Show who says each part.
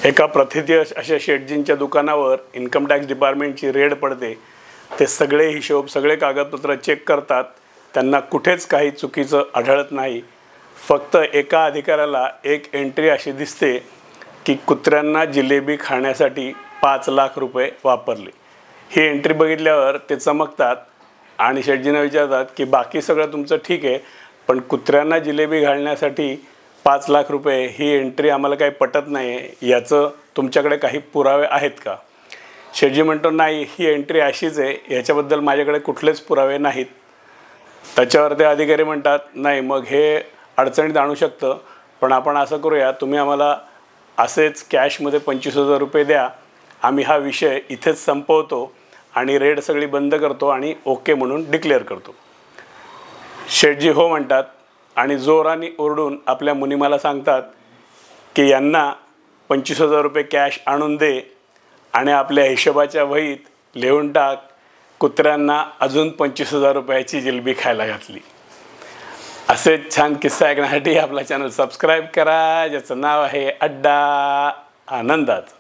Speaker 1: एका प्रथिती अशा शेठजींच्या दुकानावर इन्कम टॅक्स डिपार्टमेंटची रेड पडते। ते सगळे हिशोब सगळे कागदपत्र चेक करतात, त्यांना कुठेच काही चुकीचं आढळत नाही। फक्त एका अधिकाऱ्याला एक एंट्री अशी दिसते की कुत्र्यांना जिलेबी खाण्यासाठी 5 लाख रुपये वापरले। ही एंट्री बघितल्यावर ते चमकतात आणि शेठजींना विचारतात की बाकी सगळं तुमचं ठीक आहे, पण कुत्र्यांना जिलेबी घालण्यासाठी 5 लाख रुपये ही एंट्री आम्हाला काही पटत नाही, याचं तुमच्याकडे काही पुरावे आहेत का? शेठजी म्हणतो नाही, ही एंट्री अशीच आहे, याच्याबद्दल माझ्याकडे कुठलेच पुरावे नाहीत। त्याच्यावर ते अधिकारी म्हणतात नाही, मग हे अडचणीत आणू शकतं, पण आपण असं करूया, तुम्ही आम्हाला असेच कॅशमध्ये 25,000 रुपये द्या, आम्ही हा विषय इथेच संपवतो आणि रेड सगळी बंद करतो आणि ओके म्हणून डिक्लेअर करतो। शेठजी हो म्हणतात आणि जोराने ओरडून आपल्या मुनिमाला सांगतात की यांना 25,000 रुपये कॅश आणून दे आणि आपल्या हिशोबाच्या वहीत लिहून टाक, कुत्र्यांना अजून 25,000 रुपयाची जिलेबी खायला घातली। असे छान किस्से ऐकण्यासाठी आपला चॅनल सबस्क्राईब करा, ज्याचं नाव आहे अड्डा आनंदाचा।